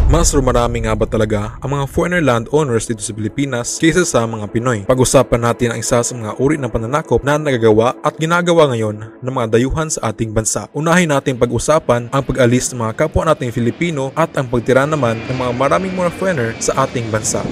Mas marami nga ba talaga ang mga foreigner landowners dito sa Pilipinas kaysa sa mga Pinoy? Pag-usapan natin ang isa sa mga uri ng pananakop na nagagawa at ginagawa ngayon ng mga dayuhan sa ating bansa. Unahin natin pag-usapan ang pag-alis ng mga kapwa nating Filipino at ang pagtira naman ng mga maraming mga foreigner sa ating bansa.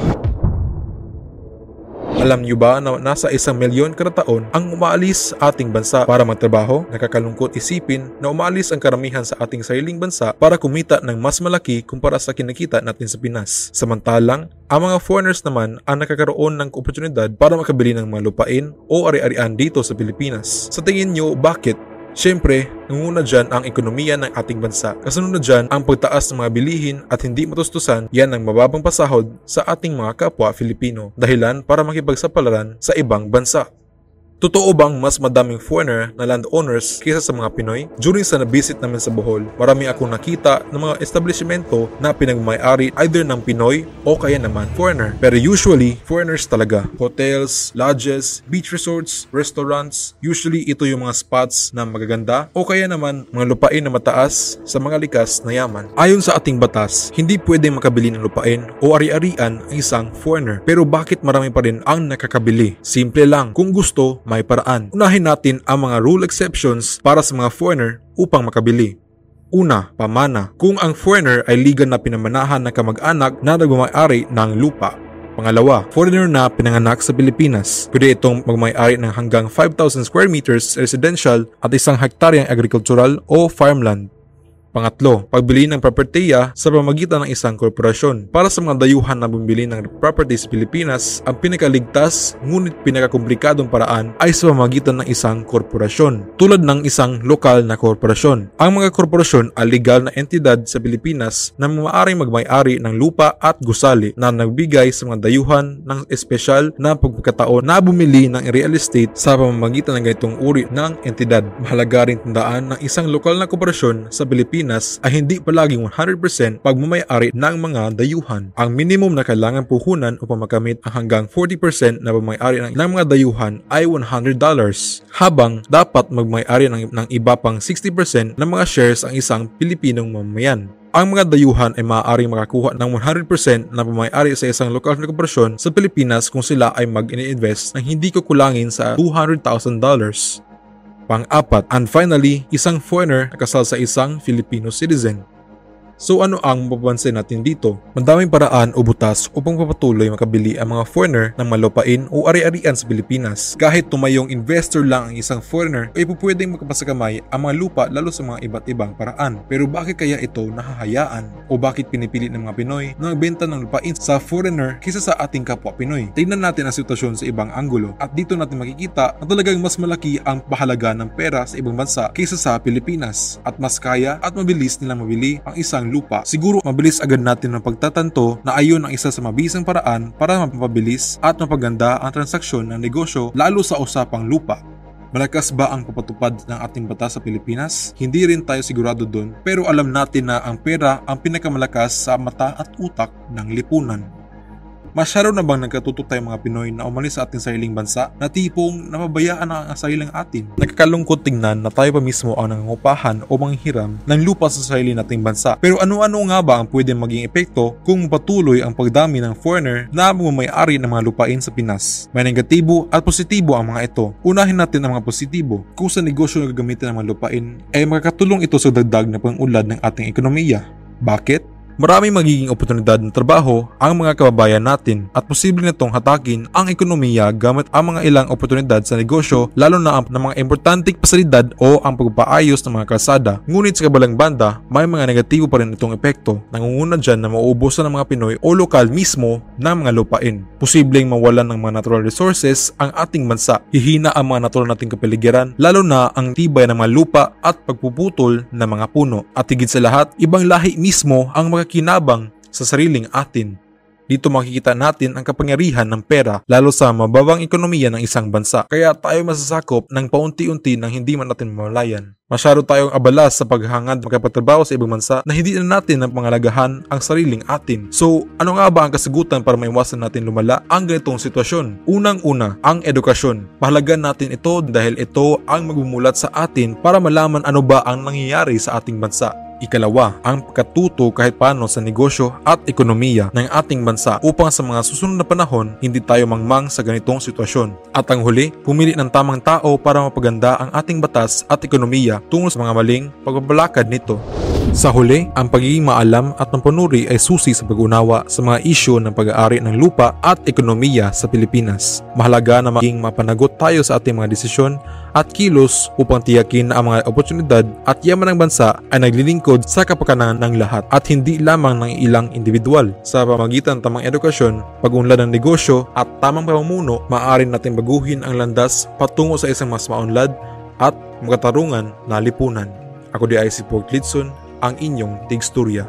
Alam niyo ba na nasa 1 milyon kada taon ang umaalis sa ating bansa para magtrabaho? Nakakalungkot isipin na umaalis ang karamihan sa ating sariling bansa para kumita ng mas malaki kumpara sa kinikita natin sa Pinas. Samantalang, ang mga foreigners naman ang nakakaroon ng oportunidad para makabili ng mga lupain o ari-arian dito sa Pilipinas. Sa tingin niyo, bakit? Siyempre, nanguna dyan ang ekonomiya ng ating bansa. Kasunod na dyan ang pagtaas ng mga bilihin at hindi matustusan yan ang mababang pasahod sa ating mga kapwa Filipino. Dahilan para makipagsapalaran sa ibang bansa. Totoo bang mas madaming foreigner na landowners kaysa sa mga Pinoy? During sa nabisit namin sa Bohol, marami akong nakita ng mga establishmento na pinagmay-ari either ng Pinoy o kaya naman foreigner. Pero usually, foreigners talaga. Hotels, lodges, beach resorts, restaurants, usually ito yung mga spots na magaganda o kaya naman mga lupain na mataas sa mga likas na yaman. Ayon sa ating batas, hindi pwedeng makabili ng lupain o ari-arian ang isang foreigner. Pero bakit marami pa rin ang nakakabili? Simple lang, kung gusto, may paraan. Unahin natin ang mga rule exceptions para sa mga foreigner upang makabili. Una, pamana. Kung ang foreigner ay legal na pinamanahan ng kamag-anak na nagmamay-ari ng lupa. Pangalawa, foreigner na pinanganak sa Pilipinas. Pwede itong magmay-ari ng hanggang 5,000 square meters residential at 1 hektaryang agricultural o farmland. Pangatlo, pagbili ng propertiya sa pamamagitan ng isang korporasyon. Para sa mga dayuhan na bumili ng property sa Pilipinas, ang pinakaligtas ngunit pinakakomplikadong paraan ay sa pamamagitan ng isang korporasyon, tulad ng isang lokal na korporasyon. Ang mga korporasyon ay legal na entidad sa Pilipinas na maaaring magmay-ari ng lupa at gusali na nagbigay sa mga dayuhan ng espesyal na pagkakataon na bumili ng real estate sa pamamagitan ng ganitong uri ng entidad. Mahalaga rin tandaan ng isang lokal na korporasyon sa Pilipinas ay hindi palaging 100% pagmamay-ari ng mga dayuhan. Ang minimum na kailangan puhunan upang makamit ang hanggang 40% na pagmamay-ari ng mga dayuhan ay $100, habang dapat magmay-ari ng iba pang 60% ng mga shares ang isang Pilipinong mamamayan. Ang mga dayuhan ay maaaring makakuha ng 100% na pamay-ari sa isang lokal na korporasyon sa Pilipinas kung sila ay mag-invest ng hindi kukulangin sa $200,000. Pang-apat, and finally, isang foreigner na kasal sa isang Filipino citizen. So ano ang mapapansin natin dito? Madaming paraan o butas upang papatuloy makabili ang mga foreigner ng malupain o ari-arian sa Pilipinas. Kahit tumayong investor lang ang isang foreigner, ay pwedeng makapasakamay ang mga lupa lalo sa mga iba't ibang paraan. Pero bakit kaya ito nahahayaan? O bakit pinipili ng mga Pinoy na magbenta ng lupain sa foreigner kaysa sa ating kapwa Pinoy? Tingnan natin ang sitwasyon sa ibang anggulo at dito natin makikita na talagang mas malaki ang pahalaga ng pera sa ibang bansa kaysa sa Pilipinas at mas kaya at mabilis nilang mabili ang isang lupa. Siguro mabilis agad natin ang pagtatanto na ayon ang isa sa mabisang paraan para mapabilis at mapaganda ang transaksyon ng negosyo lalo sa usapang lupa. Malakas ba ang papatupad ng ating batas sa Pilipinas? Hindi rin tayo sigurado doon, pero alam natin na ang pera ang pinakamalakas sa mata at utak ng lipunan. Masyado na bang nagkatutok tayong mga Pinoy na umalis sa ating sariling bansa na tipong napabayaan ang sariling atin? Nakakalungkot tingnan na tayo pa mismo ang nangungupahan o manghiram ng lupa sa sarili nating bansa. Pero ano-ano nga ba ang pwedeng maging epekto kung patuloy ang pagdami ng foreigner na may-ari ng mga lupain sa Pinas? May negatibo at positibo ang mga ito. Unahin natin ang mga positibo. Kung sa negosyo na gagamitin ng mga lupain, ay makakatulong ito sa dagdag na pang-unlad ng ating ekonomiya. Bakit? Maraming magiging oportunidad ng trabaho ang mga kababayan natin at posible nitong hatakin ang ekonomiya gamit ang mga ilang oportunidad sa negosyo lalo na ang mga importanteng pasalidad o ang pagpapaayos ng mga kalsada. Ngunit sa kabilang banda, may mga negatibo pa rin itong epekto. Nangunguna dyan na mauubusan ng mga Pinoy o lokal mismo ng mga lupain. Posibleng mawalan ng mga natural resources ang ating bansa. Hihina ang mga natural nating kapaligiran lalo na ang tibay ng mga lupa at pagpuputol ng mga puno. At higit sa lahat, ibang lahi mismo ang kinabang sa sariling atin. Dito makikita natin ang kapangyarihan ng pera lalo sa mababang ekonomiya ng isang bansa. Kaya tayo masasakop ng paunti-unti nang hindi man natin mamalayan. Masyado tayong abala sa paghangad magkapatrabaho sa ibang bansa na hindi na natin ang pangalagahan ang sariling atin. So, ano nga ba ang kasagutan para maiwasan natin lumala ang ganitong sitwasyon? Unang-una, ang edukasyon. Pahalagan natin ito dahil ito ang magmumulat sa atin para malaman ano ba ang nangyayari sa ating bansa. Ikalawa, ang pagkatuto kahit paano sa negosyo at ekonomiya ng ating bansa upang sa mga susunod na panahon hindi tayo mangmang sa ganitong sitwasyon. At ang huli, pumili ng tamang tao para mapaganda ang ating batas at ekonomiya tungo sa mga maling pagbabalakad nito. Sa huli, ang pagiging maalam at mampanuri ay susi sa pag-unawa sa mga isyu ng pag-aari ng lupa at ekonomiya sa Pilipinas. Mahalaga na maging mapanagot tayo sa ating mga desisyon at kilos upang tiyakin na ang mga oportunidad at yaman ng bansa ay naglilingkod sa kapakanan ng lahat at hindi lamang ng ilang individual. Sa pamagitan ng tamang edukasyon, pag-unlad ng negosyo at tamang pamumuno, maaari natin baguhin ang landas patungo sa isang mas maunlad at magkatarungan na lipunan. Ako di ay si Port Lidson, ang inyong tigsturya.